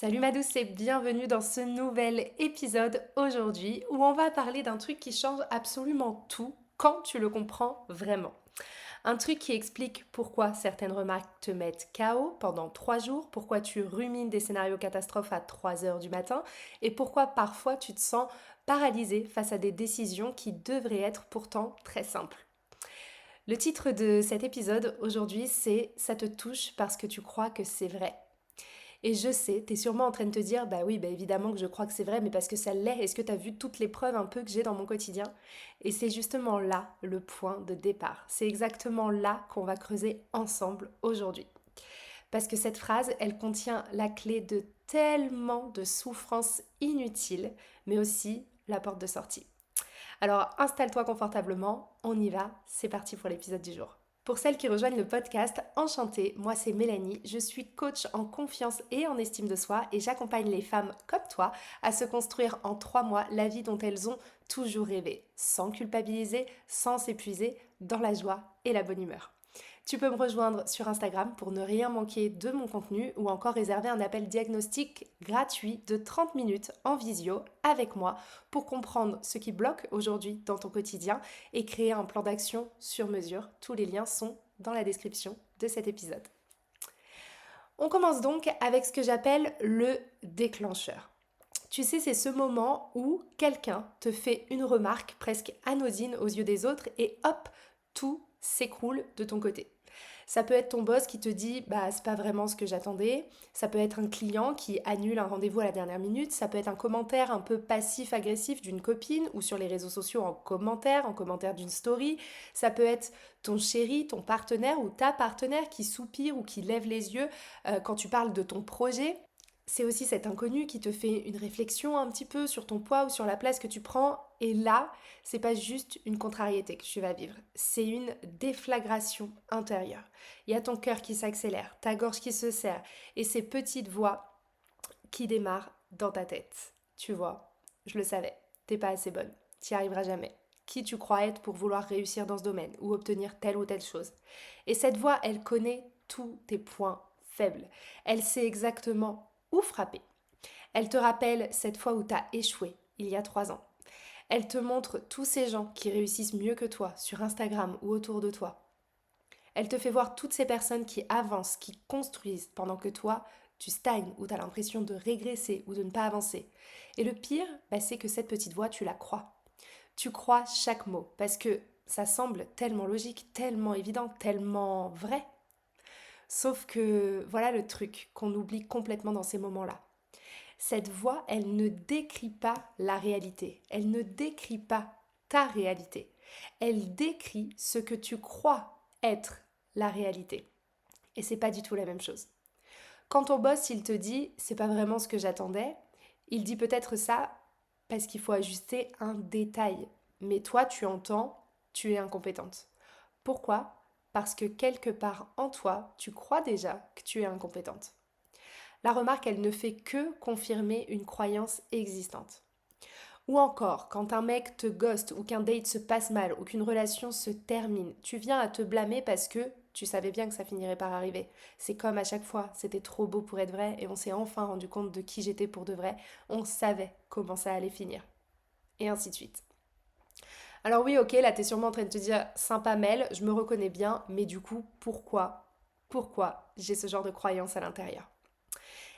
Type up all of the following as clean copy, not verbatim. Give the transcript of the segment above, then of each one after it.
Salut ma douce et bienvenue dans ce nouvel épisode aujourd'hui où on va parler d'un truc qui change absolument tout quand tu le comprends vraiment. Un truc qui explique pourquoi certaines remarques te mettent KO pendant 3 jours, pourquoi tu rumines des scénarios catastrophes à 3 heures du matin et pourquoi parfois tu te sens paralysé face à des décisions qui devraient être pourtant très simples. Le titre de cet épisode aujourd'hui c'est Ça te touche parce que tu crois que c'est vrai. Et je sais, t'es sûrement en train de te dire, bah oui, bah évidemment que je crois que c'est vrai, mais parce que ça l'est, est-ce que t'as vu toutes les preuves un peu que j'ai dans mon quotidien? Et c'est justement là le point de départ. C'est exactement là qu'on va creuser ensemble aujourd'hui. Parce que cette phrase, elle contient la clé de tellement de souffrances inutiles, mais aussi la porte de sortie. Alors installe-toi confortablement, on y va, c'est parti pour l'épisode du jour. Pour celles qui rejoignent le podcast, enchantée, moi c'est Mélanie, je suis coach en confiance et en estime de soi et j'accompagne les femmes comme toi à se construire en 3 mois la vie dont elles ont toujours rêvé, sans culpabiliser, sans s'épuiser, dans la joie et la bonne humeur. Tu peux me rejoindre sur Instagram pour ne rien manquer de mon contenu ou encore réserver un appel diagnostic gratuit de 30 minutes en visio avec moi pour comprendre ce qui bloque aujourd'hui dans ton quotidien et créer un plan d'action sur mesure. Tous les liens sont dans la description de cet épisode. On commence donc avec ce que j'appelle le déclencheur. Tu sais, c'est ce moment où quelqu'un te fait une remarque presque anodine aux yeux des autres et hop, tout s'écroule de ton côté. Ça peut être ton boss qui te dit bah c'est pas vraiment ce que j'attendais, ça peut être un client qui annule un rendez-vous à la dernière minute, ça peut être un commentaire un peu passif-agressif d'une copine ou sur les réseaux sociaux en commentaire d'une story, ça peut être ton chéri, ton partenaire ou ta partenaire qui soupire ou qui lève les yeux quand tu parles de ton projet. C'est aussi cet inconnu qui te fait une réflexion un petit peu sur ton poids ou sur la place que tu prends. Et là, c'est pas juste une contrariété que tu vas vivre, c'est une déflagration intérieure. Il y a ton cœur qui s'accélère, ta gorge qui se serre et ces petites voix qui démarrent dans ta tête. Tu vois, je le savais, t'es pas assez bonne, t'y arriveras jamais. Qui tu crois être pour vouloir réussir dans ce domaine ou obtenir telle ou telle chose. Et cette voix, elle connaît tous tes points faibles. Elle sait exactement où frapper. Elle te rappelle cette fois où tu as échoué, il y a 3 ans. Elle te montre tous ces gens qui réussissent mieux que toi sur Instagram ou autour de toi. Elle te fait voir toutes ces personnes qui avancent, qui construisent, pendant que toi, tu stagnes ou tu as l'impression de régresser ou de ne pas avancer. Et le pire, c'est que cette petite voix, tu la crois. Tu crois chaque mot parce que ça semble tellement logique, tellement évident, tellement vrai. Sauf que voilà le truc qu'on oublie complètement dans ces moments-là. Cette voix, elle ne décrit pas la réalité. Elle ne décrit pas ta réalité. Elle décrit ce que tu crois être la réalité. Et c'est pas du tout la même chose. Quand ton boss, il te dit c'est pas vraiment ce que j'attendais, il dit peut-être ça parce qu'il faut ajuster un détail. Mais toi, tu entends, tu es incompétente. Pourquoi? Parce que quelque part en toi, tu crois déjà que tu es incompétente. La remarque, elle ne fait que confirmer une croyance existante. Ou encore, quand un mec te ghost ou qu'un date se passe mal ou qu'une relation se termine, tu viens à te blâmer parce que tu savais bien que ça finirait par arriver. C'est comme à chaque fois, c'était trop beau pour être vrai et on s'est enfin rendu compte de qui j'étais pour de vrai. On savait comment ça allait finir. Et ainsi de suite. Alors oui, ok, là t'es sûrement en train de te dire, sympa Mel, je me reconnais bien, mais du coup, pourquoi j'ai ce genre de croyance à l'intérieur?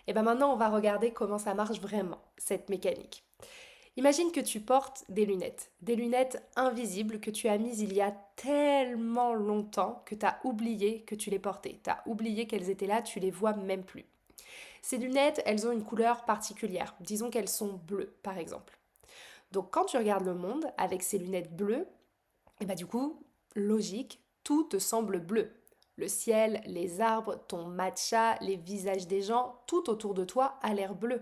Et bien maintenant, on va regarder comment ça marche vraiment, cette mécanique. Imagine que tu portes des lunettes invisibles que tu as mises il y a tellement longtemps que tu as oublié que tu les portais. Tu as oublié qu'elles étaient là, tu les vois même plus. Ces lunettes, elles ont une couleur particulière. Disons qu'elles sont bleues, par exemple. Donc quand tu regardes le monde avec ces lunettes bleues, et bah du coup, logique, tout te semble bleu. Le ciel, les arbres, ton matcha, les visages des gens, tout autour de toi a l'air bleu.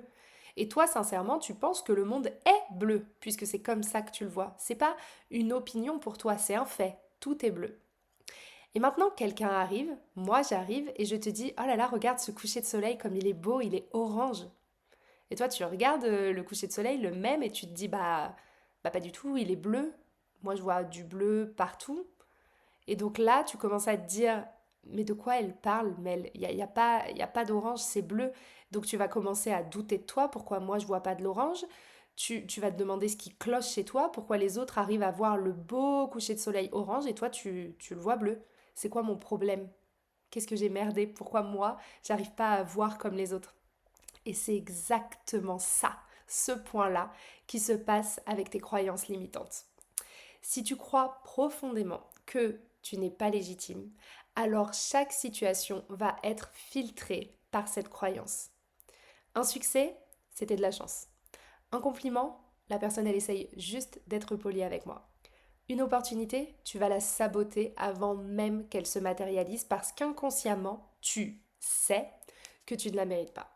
Et toi, sincèrement, tu penses que le monde est bleu, puisque c'est comme ça que tu le vois. C'est pas une opinion pour toi, c'est un fait. Tout est bleu. Et maintenant, quelqu'un arrive, moi j'arrive, et je te dis, oh là là, regarde ce coucher de soleil comme il est beau, il est orange. Et toi, tu regardes le coucher de soleil, le même, et tu te dis, bah pas du tout, il est bleu. Moi, je vois du bleu partout. Et donc là, tu commences à te dire, mais de quoi elle parle, Mel? Il y a pas d'orange, c'est bleu. Donc tu vas commencer à douter de toi, pourquoi moi je vois pas de l'orange? Tu vas te demander ce qui cloche chez toi, pourquoi les autres arrivent à voir le beau coucher de soleil orange et toi tu le vois bleu. C'est quoi mon problème? Qu'est-ce que j'ai merdé? Pourquoi moi j'arrive pas à voir comme les autres? Et c'est exactement ça, ce point-là, qui se passe avec tes croyances limitantes. Si tu crois profondément que tu n'es pas légitime, alors chaque situation va être filtrée par cette croyance. Un succès, c'était de la chance. Un compliment, la personne elle essaye juste d'être polie avec moi. Une opportunité, tu vas la saboter avant même qu'elle se matérialise parce qu'inconsciemment, tu sais que tu ne la mérites pas.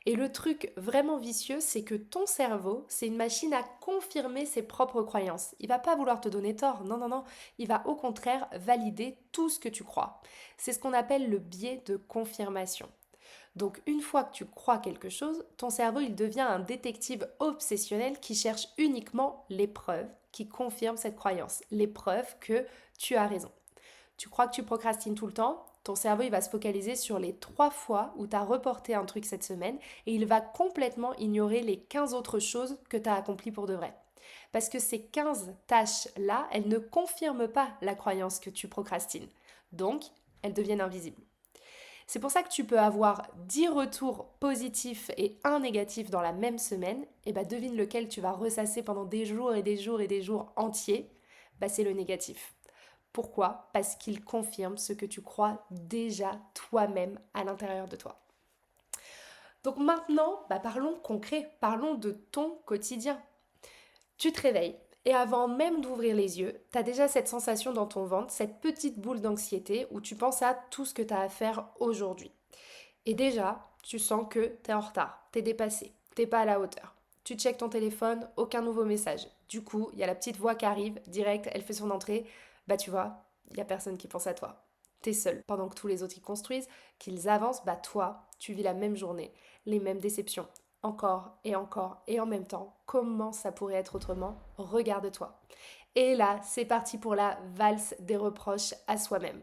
Et le truc vraiment vicieux, c'est que ton cerveau, c'est une machine à confirmer ses propres croyances. Il va pas vouloir te donner tort, non, non, non. Il va au contraire valider tout ce que tu crois. C'est ce qu'on appelle le biais de confirmation. Donc une fois que tu crois quelque chose, ton cerveau, il devient un détective obsessionnel qui cherche uniquement les preuves qui confirment cette croyance, les preuves que tu as raison. Tu crois que tu procrastines tout le temps, ton cerveau il va se focaliser sur les 3 fois où tu as reporté un truc cette semaine et il va complètement ignorer les 15 autres choses que tu as accomplies pour de vrai. Parce que ces 15 tâches-là, elles ne confirment pas la croyance que tu procrastines. Donc, elles deviennent invisibles. C'est pour ça que tu peux avoir 10 retours positifs et un négatif dans la même semaine. Et bah devine lequel tu vas ressasser pendant des jours et des jours et des jours entiers. Bah c'est le négatif. Pourquoi? Parce qu'il confirme ce que tu crois déjà toi-même à l'intérieur de toi. Donc maintenant, bah parlons concret, parlons de ton quotidien. Tu te réveilles et avant même d'ouvrir les yeux, tu as déjà cette sensation dans ton ventre, cette petite boule d'anxiété où tu penses à tout ce que tu as à faire aujourd'hui. Et déjà, tu sens que tu es en retard, tu es dépassé, t'es pas à la hauteur. Tu checkes ton téléphone, aucun nouveau message. Du coup, il y a la petite voix qui arrive, direct, elle fait son entrée. Bah tu vois, il y a personne qui pense à toi. T'es seul. Pendant que tous les autres y construisent, qu'ils avancent, bah toi, tu vis la même journée, les mêmes déceptions. Encore et en même temps, comment ça pourrait être autrement? Regarde-toi. Et là, c'est parti pour la valse des reproches à soi-même.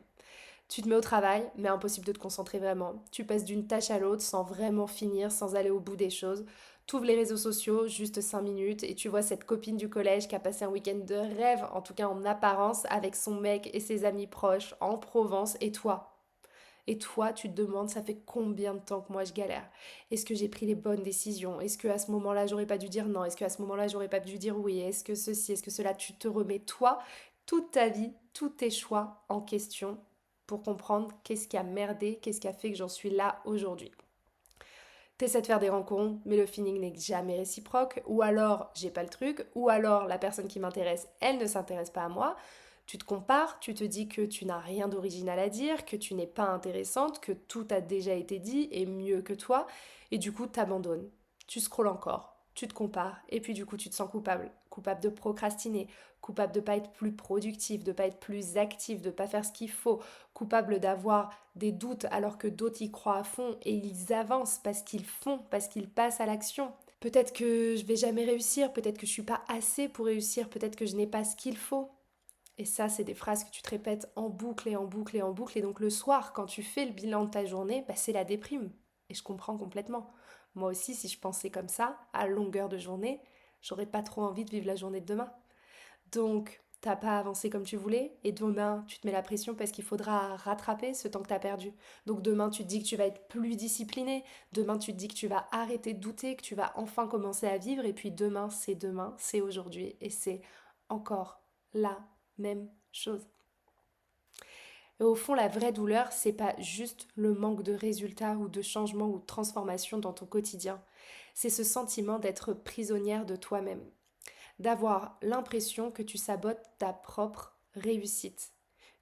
Tu te mets au travail, mais impossible de te concentrer vraiment. Tu passes d'une tâche à l'autre sans vraiment finir, sans aller au bout des choses. Tu ouvres les réseaux sociaux, juste 5 minutes, et tu vois cette copine du collège qui a passé un week-end de rêve, en tout cas en apparence, avec son mec et ses amis proches, en Provence, et toi. Et toi, tu te demandes, ça fait combien de temps que moi je galère? Est-ce que j'ai pris les bonnes décisions? Est-ce qu'à ce moment-là, j'aurais pas dû dire non? Est-ce qu'à ce moment-là, j'aurais pas dû dire oui? Est-ce que ceci, est-ce que cela? Tu te remets, toi, toute ta vie, tous tes choix en question pour comprendre qu'est-ce qui a merdé, qu'est-ce qui a fait que j'en suis là aujourd'hui. T'essaies de faire des rencontres, mais le feeling n'est jamais réciproque, ou alors j'ai pas le truc, ou alors la personne qui m'intéresse, elle ne s'intéresse pas à moi. Tu te compares, tu te dis que tu n'as rien d'original à dire, que tu n'es pas intéressante, que tout a déjà été dit et mieux que toi, et du coup t'abandonnes. Tu scrolles encore, tu te compares, et puis du coup tu te sens coupable. Coupable de procrastiner, coupable de ne pas être plus productif, de ne pas être plus actif, de ne pas faire ce qu'il faut, coupable d'avoir des doutes alors que d'autres y croient à fond et ils avancent parce qu'ils font, parce qu'ils passent à l'action. Peut-être que je vais jamais réussir, peut-être que je suis pas assez pour réussir, peut-être que je n'ai pas ce qu'il faut. Et ça, c'est des phrases que tu te répètes en boucle et en boucle et en boucle. Et donc le soir, quand tu fais le bilan de ta journée, bah, c'est la déprime. Et je comprends complètement. Moi aussi, si je pensais comme ça, à longueur de journée, j'aurais pas trop envie de vivre la journée de demain. Donc, t'as pas avancé comme tu voulais, et demain, tu te mets la pression parce qu'il faudra rattraper ce temps que t'as perdu. Donc demain, tu te dis que tu vas être plus discipliné, demain, tu te dis que tu vas arrêter de douter, que tu vas enfin commencer à vivre, et puis demain, c'est aujourd'hui, et c'est encore la même chose. Et au fond, la vraie douleur, c'est pas juste le manque de résultats ou de changement ou de transformation dans ton quotidien. C'est ce sentiment d'être prisonnière de toi-même, d'avoir l'impression que tu sabotes ta propre réussite,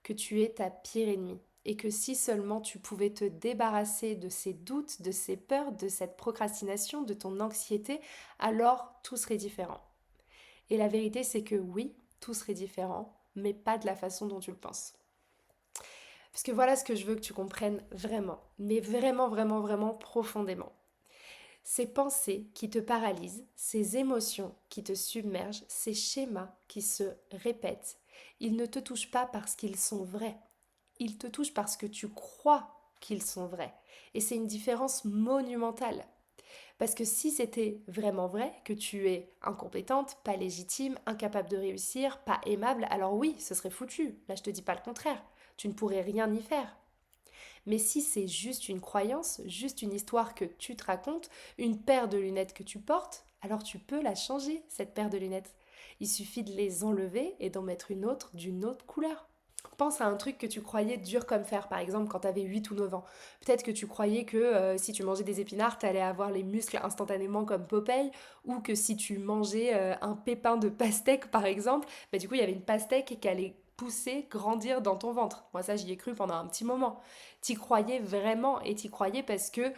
que tu es ta pire ennemie et que si seulement tu pouvais te débarrasser de ces doutes, de ces peurs, de cette procrastination, de ton anxiété, alors tout serait différent. Et la vérité, c'est que oui, tout serait différent, mais pas de la façon dont tu le penses. Parce que voilà ce que je veux que tu comprennes vraiment, mais vraiment, vraiment, vraiment profondément. Ces pensées qui te paralysent, ces émotions qui te submergent, ces schémas qui se répètent, ils ne te touchent pas parce qu'ils sont vrais. ils te touchent parce que tu crois qu'ils sont vrais. Et c'est une différence monumentale. Parce que si c'était vraiment vrai, que tu es incompétente, pas légitime, incapable de réussir, pas aimable, alors oui, ce serait foutu. Là, je te dis pas le contraire. Tu ne pourrais rien y faire. Mais si c'est juste une croyance, juste une histoire que tu te racontes, une paire de lunettes que tu portes, alors tu peux la changer, cette paire de lunettes. Il suffit de les enlever et d'en mettre une autre d'une autre couleur. Pense à un truc que tu croyais dur comme fer, par exemple, quand tu avais 8 ou 9 ans. Peut-être que tu croyais que si tu mangeais des épinards, tu allais avoir les muscles instantanément comme Popeye, ou que si tu mangeais un pépin de pastèque, par exemple, bah, du coup, il y avait une pastèque qui allait pousser, grandir dans ton ventre. Moi, ça, j'y ai cru pendant un petit moment. T'y croyais vraiment, et t'y croyais parce que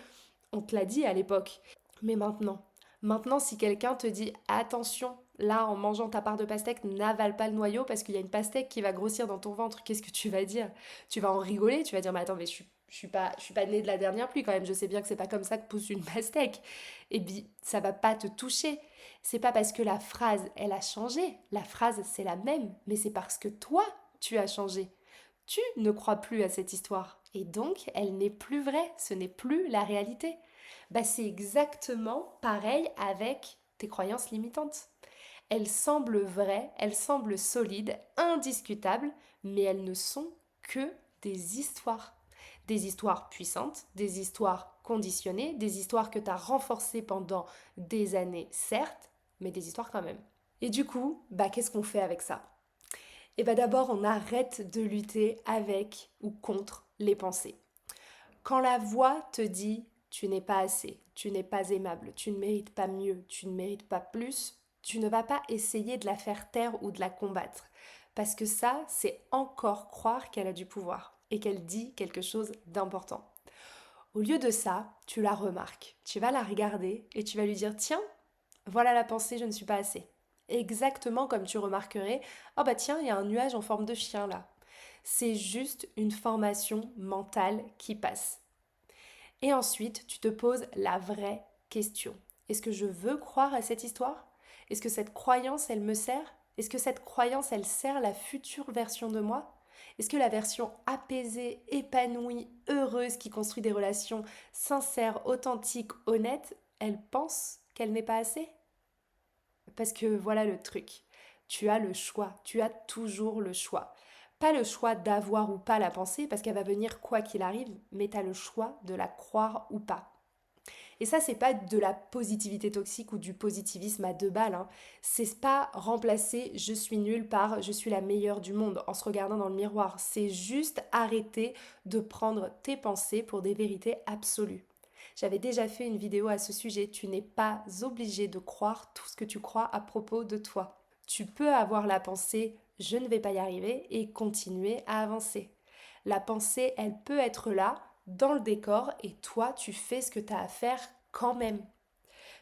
on te l'a dit à l'époque. Mais maintenant, si quelqu'un te dit attention, là, en mangeant ta part de pastèque, n'avale pas le noyau parce qu'il y a une pastèque qui va grossir dans ton ventre, qu'est-ce que tu vas dire? Tu vas en rigoler, tu vas dire mais attends, mais je suis pas née de la dernière pluie quand même, je sais bien que c'est pas comme ça que pousse une pastèque. Et puis, ça va pas te toucher. C'est pas parce que la phrase, elle a changé. La phrase, c'est la même, mais c'est parce que toi, tu as changé. Tu ne crois plus à cette histoire. Et donc, elle n'est plus vraie, ce n'est plus la réalité. Bah, c'est exactement pareil avec tes croyances limitantes. Elles semblent vraies, elles semblent solides, indiscutables, mais elles ne sont que des histoires. Des histoires puissantes, des histoires conditionnées, des histoires que tu as renforcées pendant des années, certes, mais des histoires quand même. Et du coup, bah, qu'est-ce qu'on fait avec ça? Et bien d'abord, on arrête de lutter avec ou contre les pensées. Quand la voix te dit tu n'es pas assez, tu n'es pas aimable, tu ne mérites pas mieux, tu ne mérites pas plus, tu ne vas pas essayer de la faire taire ou de la combattre. Parce que ça, c'est encore croire qu'elle a du pouvoir et qu'elle dit quelque chose d'important. Au lieu de ça, tu la remarques, tu vas la regarder et tu vas lui dire tiens, voilà la pensée, je ne suis pas assez. Exactement comme tu remarquerais, oh bah tiens, il y a un nuage en forme de chien là. C'est juste une formation mentale qui passe. Et ensuite, tu te poses la vraie question. Est-ce que je veux croire à cette histoire? Est-ce que cette croyance, elle me sert? Est-ce que cette croyance, elle sert la future version de moi? Est-ce que la version apaisée, épanouie, heureuse, qui construit des relations sincères, authentiques, honnêtes, elle pense qu'elle n'est pas assez? Parce que voilà le truc. Tu as le choix. Tu as toujours le choix. Pas le choix d'avoir ou pas la pensée, parce qu'elle va venir quoi qu'il arrive, mais tu as le choix de la croire ou pas. Et ça, c'est pas de la positivité toxique ou du positivisme à deux balles. Hein. C'est pas remplacer je suis nulle par je suis la meilleure du monde en se regardant dans le miroir. C'est juste arrêter de prendre tes pensées pour des vérités absolues. J'avais déjà fait une vidéo à ce sujet. Tu n'es pas obligé de croire tout ce que tu crois à propos de toi. Tu peux avoir la pensée je ne vais pas y arriver et continuer à avancer. La pensée, elle peut être là, dans le décor, et toi, tu fais ce que tu as à faire quand même.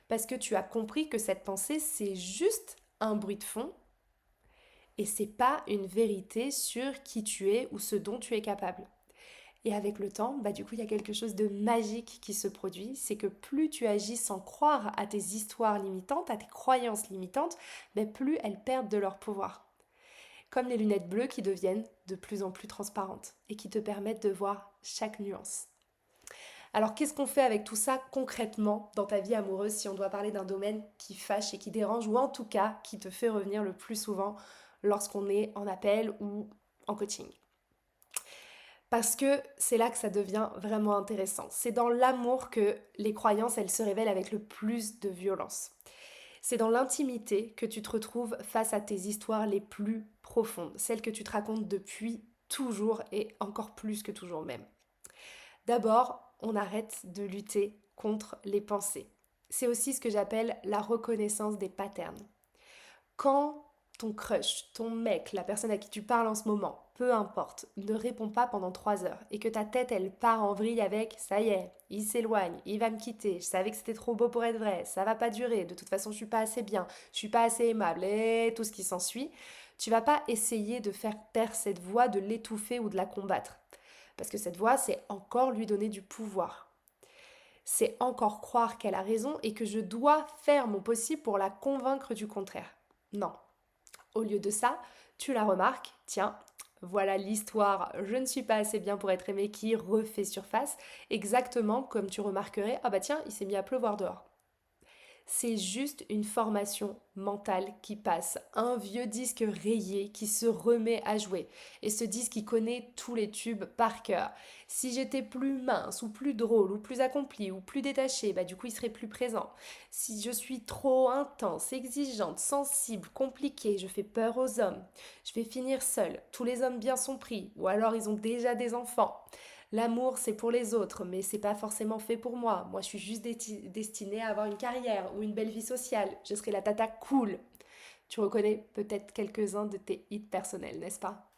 Parce que tu as compris que cette pensée, c'est juste un bruit de fond et c'est pas une vérité sur qui tu es ou ce dont tu es capable. Et avec le temps, bah du coup, il y a quelque chose de magique qui se produit, c'est que plus tu agis sans croire à tes histoires limitantes, à tes croyances limitantes, bah plus elles perdent de leur pouvoir. Comme les lunettes bleues qui deviennent de plus en plus transparentes et qui te permettent de voir chaque nuance. Alors qu'est-ce qu'on fait avec tout ça concrètement dans ta vie amoureuse si on doit parler d'un domaine qui fâche et qui dérange ou en tout cas qui te fait revenir le plus souvent lorsqu'on est en appel ou en coaching? Parce que c'est là que ça devient vraiment intéressant. C'est dans l'amour que les croyances, elles se révèlent avec le plus de violence. C'est dans l'intimité que tu te retrouves face à tes histoires les plus profondes, celles que tu te racontes depuis toujours et encore plus que toujours même. D'abord, on arrête de lutter contre les pensées. C'est aussi ce que j'appelle la reconnaissance des patterns. Quand ton crush, ton mec, la personne à qui tu parles en ce moment, peu importe, ne répond pas pendant 3 heures et que ta tête, elle part en vrille avec ça y est, il s'éloigne, il va me quitter, je savais que c'était trop beau pour être vrai, ça va pas durer, de toute façon je suis pas assez bien, je suis pas assez aimable et tout ce qui s'ensuit, tu vas pas essayer de faire taire cette voix, de l'étouffer ou de la combattre. Parce que cette voix, c'est encore lui donner du pouvoir. C'est encore croire qu'elle a raison et que je dois faire mon possible pour la convaincre du contraire. Non. Au lieu de ça, tu la remarques, tiens, Voilà l'histoire je ne suis pas assez bien pour être aimé qui refait surface, exactement comme tu remarquerais, ah bah tiens, il s'est mis à pleuvoir dehors. C'est juste une formation mentale qui passe, un vieux disque rayé qui se remet à jouer. Et ce disque, il connaît tous les tubes par cœur. Si j'étais plus mince, ou plus drôle, ou plus accompli, ou plus détaché, bah du coup il serait plus présent. Si je suis trop intense, exigeante, sensible, compliquée, je fais peur aux hommes, je vais finir seule. Tous les hommes bien sont pris, ou alors ils ont déjà des enfants. L'amour, c'est pour les autres, mais c'est pas forcément fait pour moi. Moi, je suis juste destinée à avoir une carrière ou une belle vie sociale. Je serai la tata cool. Tu reconnais peut-être quelques-uns de tes hits personnels, n'est-ce pas?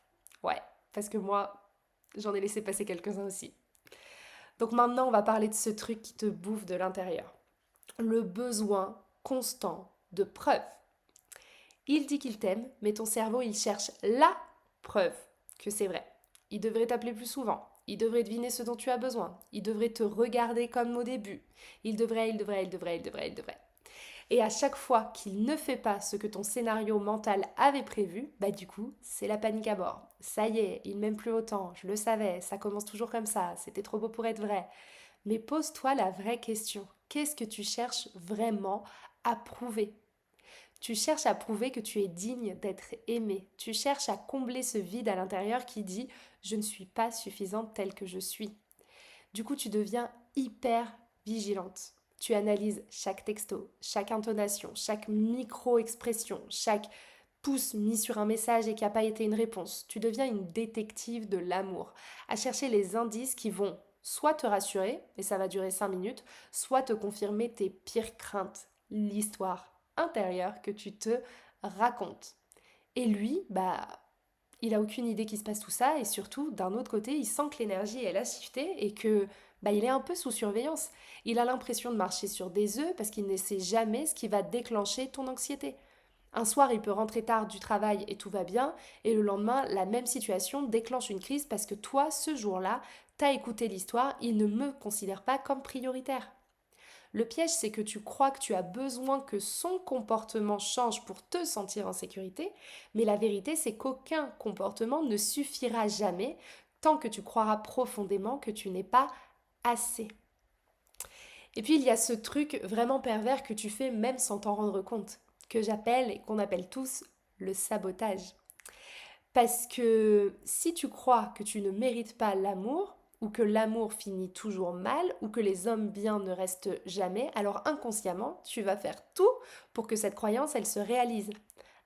Ouais, parce que moi, j'en ai laissé passer quelques-uns aussi. Donc maintenant, on va parler de ce truc qui te bouffe de l'intérieur. Le besoin constant de preuves. Il dit qu'il t'aime, mais ton cerveau, il cherche la preuve que c'est vrai. Il devrait t'appeler plus souvent. Il devrait deviner ce dont tu as besoin. Il devrait te regarder comme au début. Il devrait. Et à chaque fois qu'il ne fait pas ce que ton scénario mental avait prévu, bah du coup, c'est la panique à bord. Ça y est, il m'aime plus autant, je le savais, ça commence toujours comme ça, c'était trop beau pour être vrai. Mais pose-toi la vraie question. Qu'est-ce que tu cherches vraiment à prouver? Tu cherches à prouver que tu es digne d'être aimé. Tu cherches à combler ce vide à l'intérieur qui dit je ne suis pas suffisante telle que je suis. Du coup, tu deviens hyper vigilante. Tu analyses chaque texto, chaque intonation, chaque micro-expression, chaque pouce mis sur un message et qui n'a pas été une réponse. Tu deviens une détective de l'amour, à chercher les indices qui vont soit te rassurer, et ça va durer 5 minutes, soit te confirmer tes pires craintes, l'histoire intérieure que tu te racontes. Et lui, bah, il a aucune idée qu'il se passe tout ça, et surtout, d'un autre côté, il sent que l'énergie, elle a shifté, et que bah, il est un peu sous surveillance. Il a l'impression de marcher sur des œufs parce qu'il ne sait jamais ce qui va déclencher ton anxiété. Un soir, il peut rentrer tard du travail et tout va bien, et le lendemain, la même situation déclenche une crise parce que toi, ce jour-là, t'as écouté l'histoire, il ne me considère pas comme prioritaire. Le piège, c'est que tu crois que tu as besoin que son comportement change pour te sentir en sécurité, mais la vérité, c'est qu'aucun comportement ne suffira jamais tant que tu croiras profondément que tu n'es pas assez. Et puis, il y a ce truc vraiment pervers que tu fais même sans t'en rendre compte, que j'appelle et qu'on appelle tous le sabotage. Parce que si tu crois que tu ne mérites pas l'amour, ou que l'amour finit toujours mal, ou que les hommes bien ne restent jamais, alors inconsciemment, tu vas faire tout pour que cette croyance, elle se réalise.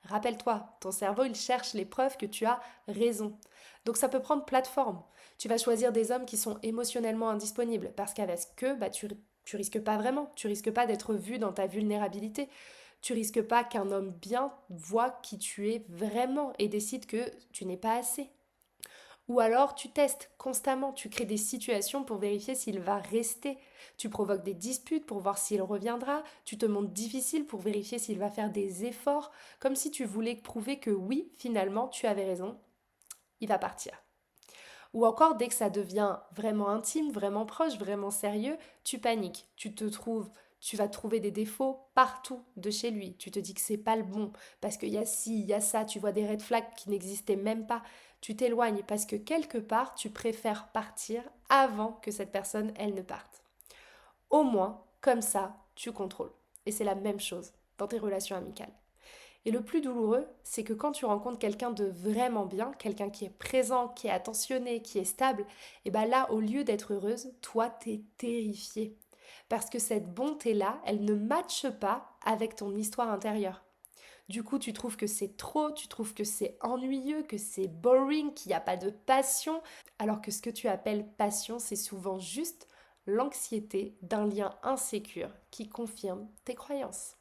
Rappelle-toi, ton cerveau, il cherche les preuves que tu as raison. Donc ça peut prendre plateforme. Tu vas choisir des hommes qui sont émotionnellement indisponibles, parce qu'avec eux, bah, tu risques pas vraiment, tu risques pas d'être vu dans ta vulnérabilité. Tu risques pas qu'un homme bien voit qui tu es vraiment et décide que tu n'es pas assez. Ou alors tu testes constamment, tu crées des situations pour vérifier s'il va rester. Tu provoques des disputes pour voir s'il reviendra, tu te montres difficile pour vérifier s'il va faire des efforts, comme si tu voulais prouver que oui, finalement, tu avais raison, il va partir. Ou encore, dès que ça devient vraiment intime, vraiment proche, vraiment sérieux, tu paniques. Tu vas trouver des défauts partout de chez lui. Tu te dis que c'est pas le bon parce qu'il y a ci, il y a ça. Tu vois des red flags qui n'existaient même pas. Tu t'éloignes parce que quelque part, tu préfères partir avant que cette personne, elle ne parte. Au moins, comme ça, tu contrôles. Et c'est la même chose dans tes relations amicales. Et le plus douloureux, c'est que quand tu rencontres quelqu'un de vraiment bien, quelqu'un qui est présent, qui est attentionné, qui est stable, et bien là, au lieu d'être heureuse, toi, t'es terrifiée. Parce que cette bonté-là, elle ne matche pas avec ton histoire intérieure. Du coup, tu trouves que c'est trop, tu trouves que c'est ennuyeux, que c'est boring, qu'il n'y a pas de passion, alors que ce que tu appelles passion, c'est souvent juste l'anxiété d'un lien insécure qui confirme tes croyances.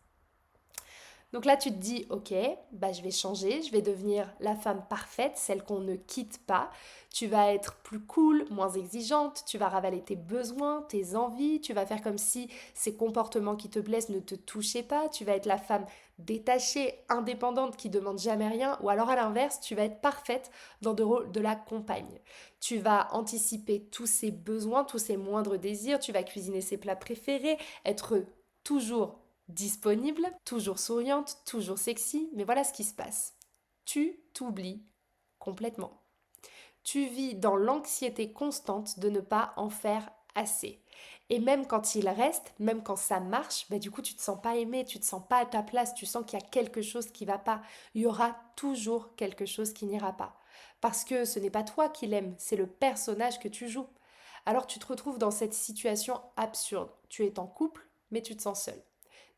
Donc là, tu te dis, ok, bah, je vais changer, je vais devenir la femme parfaite, celle qu'on ne quitte pas. Tu vas être plus cool, moins exigeante, tu vas ravaler tes besoins, tes envies, tu vas faire comme si ces comportements qui te blessent ne te touchaient pas, tu vas être la femme détachée, indépendante, qui demande jamais rien, ou alors à l'inverse, tu vas être parfaite dans le rôle de la compagne. Tu vas anticiper tous ses besoins, tous ses moindres désirs, tu vas cuisiner ses plats préférés, être toujours disponible, toujours souriante, toujours sexy, mais voilà ce qui se passe. Tu t'oublies complètement. Tu vis dans l'anxiété constante de ne pas en faire assez. Et même quand il reste, même quand ça marche, bah du coup tu te sens pas aimé, tu te sens pas à ta place, tu sens qu'il y a quelque chose qui va pas. Il y aura toujours quelque chose qui n'ira pas. Parce que ce n'est pas toi qui l'aimes, c'est le personnage que tu joues. Alors tu te retrouves dans cette situation absurde. Tu es en couple, mais tu te sens seul.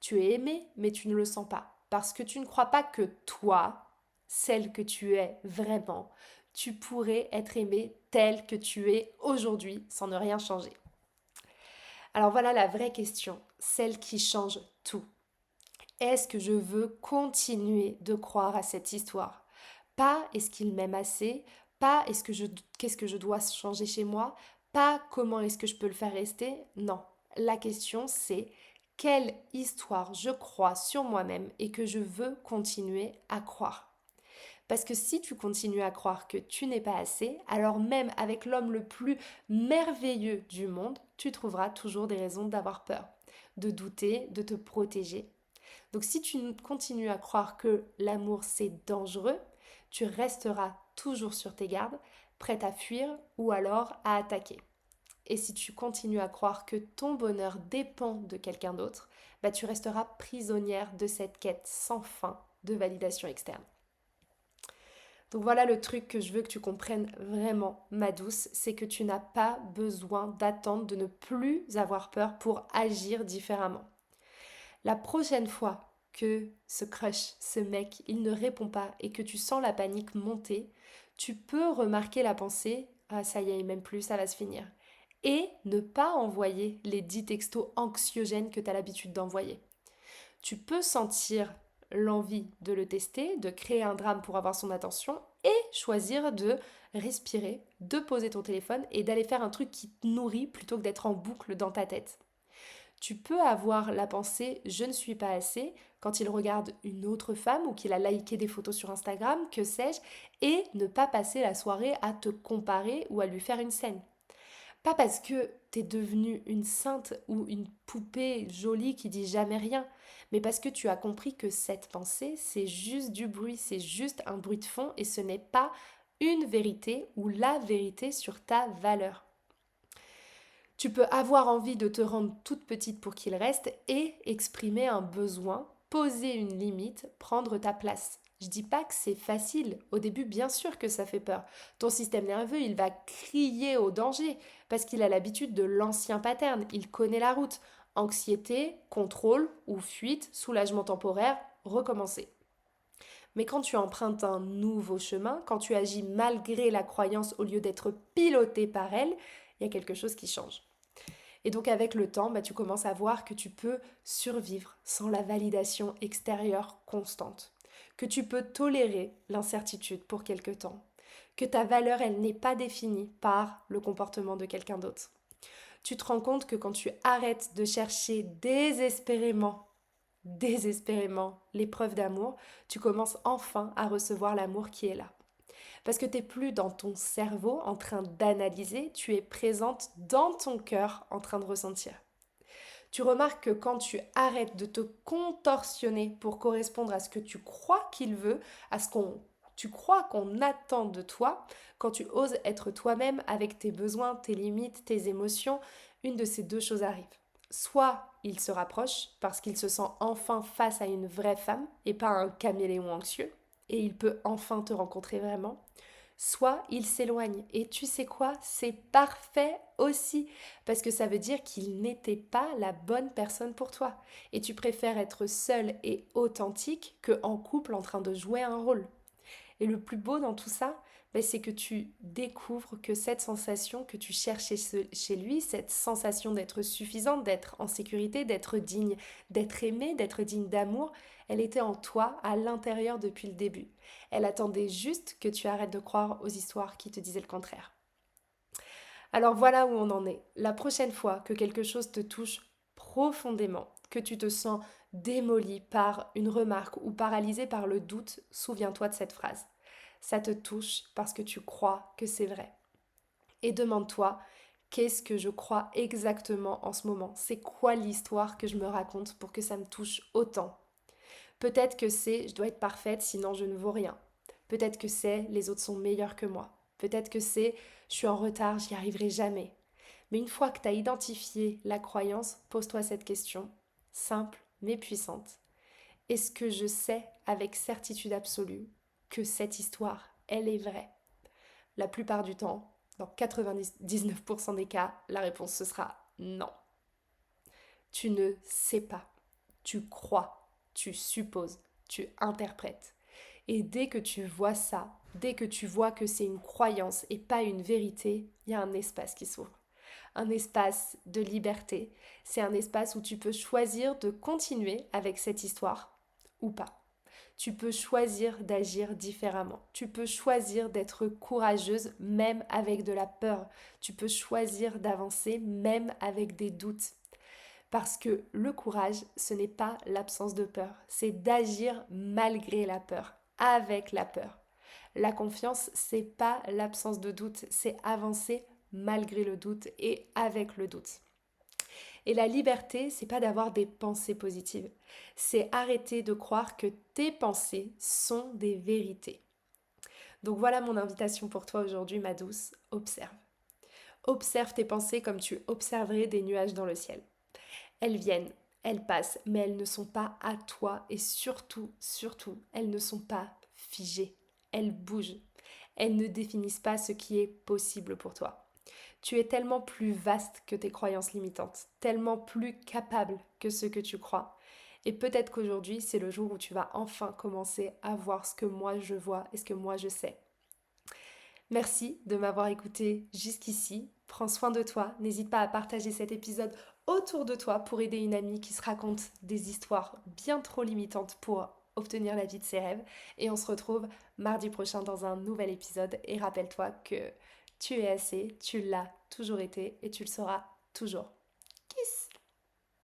Tu es aimé, mais tu ne le sens pas. Parce que tu ne crois pas que toi, celle que tu es vraiment, tu pourrais être aimé tel que tu es aujourd'hui sans ne rien changer. Alors voilà la vraie question, celle qui change tout. Est-ce que je veux continuer de croire à cette histoire? Pas est-ce qu'il m'aime assez, pas qu'est-ce que je dois changer chez moi, pas comment est-ce que je peux le faire rester. Non, la question c'est quelle histoire je crois sur moi-même et que je veux continuer à croire. Parce que si tu continues à croire que tu n'es pas assez, alors même avec l'homme le plus merveilleux du monde, tu trouveras toujours des raisons d'avoir peur, de douter, de te protéger. Donc si tu continues à croire que l'amour c'est dangereux, tu resteras toujours sur tes gardes, prête à fuir ou alors à attaquer. Et si tu continues à croire que ton bonheur dépend de quelqu'un d'autre, bah tu resteras prisonnière de cette quête sans fin de validation externe. Donc voilà le truc que je veux que tu comprennes vraiment, ma douce, c'est que tu n'as pas besoin d'attendre de ne plus avoir peur pour agir différemment. La prochaine fois que ce crush, ce mec, il ne répond pas et que tu sens la panique monter, tu peux remarquer la pensée ah ça y est, il m'aime plus, ça va se finir. Et ne pas envoyer les 10 textos anxiogènes que tu as l'habitude d'envoyer. Tu peux sentir l'envie de le tester, de créer un drame pour avoir son attention et choisir de respirer, de poser ton téléphone et d'aller faire un truc qui te nourrit plutôt que d'être en boucle dans ta tête. Tu peux avoir la pensée je ne suis pas assez quand il regarde une autre femme ou qu'il a liké des photos sur Instagram, que sais-je, et ne pas passer la soirée à te comparer ou à lui faire une scène. Pas parce que t'es devenue une sainte ou une poupée jolie qui dit jamais rien, mais parce que tu as compris que cette pensée, c'est juste du bruit, c'est juste un bruit de fond et ce n'est pas une vérité ou la vérité sur ta valeur. Tu peux avoir envie de te rendre toute petite pour qu'il reste et exprimer un besoin, poser une limite, prendre ta place. Je dis pas que c'est facile. Au début, bien sûr que ça fait peur. Ton système nerveux, il va crier au danger parce qu'il a l'habitude de l'ancien pattern. Il connaît la route. Anxiété, contrôle ou fuite, soulagement temporaire, recommencer. Mais quand tu empruntes un nouveau chemin, quand tu agis malgré la croyance au lieu d'être piloté par elle, il y a quelque chose qui change. Et donc avec le temps, tu commences à voir que tu peux survivre sans la validation extérieure constante, que tu peux tolérer l'incertitude pour quelque temps, que ta valeur, elle n'est pas définie par le comportement de quelqu'un d'autre. Tu te rends compte que quand tu arrêtes de chercher désespérément l'épreuve d'amour, tu commences enfin à recevoir l'amour qui est là. Parce que tu n'es plus dans ton cerveau en train d'analyser, tu es présente dans ton cœur en train de ressentir. Tu remarques que quand tu arrêtes de te contorsionner pour correspondre à ce que tu crois qu'il veut, à ce qu'on tu crois qu'on attend de toi, quand tu oses être toi-même avec tes besoins, tes limites, tes émotions, une de ces deux choses arrive. Soit il se rapproche parce qu'il se sent enfin face à une vraie femme et pas un caméléon anxieux, et il peut enfin te rencontrer vraiment, soit il s'éloigne. Et tu sais quoi? C'est parfait aussi, parce que ça veut dire qu'il n'était pas la bonne personne pour toi. Et tu préfères être seule et authentique que en couple en train de jouer un rôle. Et le plus beau dans tout ça, c'est que tu découvres que cette sensation que tu cherchais chez lui, cette sensation d'être suffisante, d'être en sécurité, d'être digne, d'être aimé, d'être digne d'amour, elle était en toi, à l'intérieur depuis le début. Elle attendait juste que tu arrêtes de croire aux histoires qui te disaient le contraire. Alors voilà où on en est. La prochaine fois que quelque chose te touche profondément, que tu te sens démoli par une remarque ou paralysé par le doute, souviens-toi de cette phrase. Ça te touche parce que tu crois que c'est vrai. Et demande-toi, qu'est-ce que je crois exactement en ce moment? C'est quoi l'histoire que je me raconte pour que ça me touche autant? Peut-être que c'est je dois être parfaite sinon je ne vaux rien. Peut-être que c'est les autres sont meilleurs que moi. Peut-être que c'est je suis en retard, j'y arriverai jamais. Mais une fois que tu as identifié la croyance, pose-toi cette question, simple mais puissante. Est-ce que je sais avec certitude absolue que cette histoire, elle est vraie? La plupart du temps, dans 99% des cas, la réponse ce sera non. Tu ne sais pas, tu crois, tu supposes, tu interprètes. Et dès que tu vois ça, dès que tu vois que c'est une croyance et pas une vérité, il y a un espace qui s'ouvre. Un espace de liberté. C'est un espace où tu peux choisir de continuer avec cette histoire ou pas. Tu peux choisir d'agir différemment. Tu peux choisir d'être courageuse même avec de la peur. Tu peux choisir d'avancer même avec des doutes. Parce que le courage, ce n'est pas l'absence de peur, c'est d'agir malgré la peur, avec la peur. La confiance, c'est pas l'absence de doute, c'est avancer malgré le doute et avec le doute. Et la liberté, c'est pas d'avoir des pensées positives, c'est arrêter de croire que tes pensées sont des vérités. Donc voilà mon invitation pour toi aujourd'hui, ma douce, observe. Observe tes pensées comme tu observerais des nuages dans le ciel. Elles viennent, elles passent, mais elles ne sont pas à toi et surtout, elles ne sont pas figées. Elles bougent. Elles ne définissent pas ce qui est possible pour toi. Tu es tellement plus vaste que tes croyances limitantes, tellement plus capable que ce que tu crois. Et peut-être qu'aujourd'hui, c'est le jour où tu vas enfin commencer à voir ce que moi je vois et ce que moi je sais. Merci de m'avoir écouté jusqu'ici. Prends soin de toi. N'hésite pas à partager cet épisode autour de toi pour aider une amie qui se raconte des histoires bien trop limitantes pour obtenir la vie de ses rêves. Et on se retrouve mardi prochain dans un nouvel épisode. Et rappelle-toi que tu es assez, tu l'as toujours été et tu le seras toujours.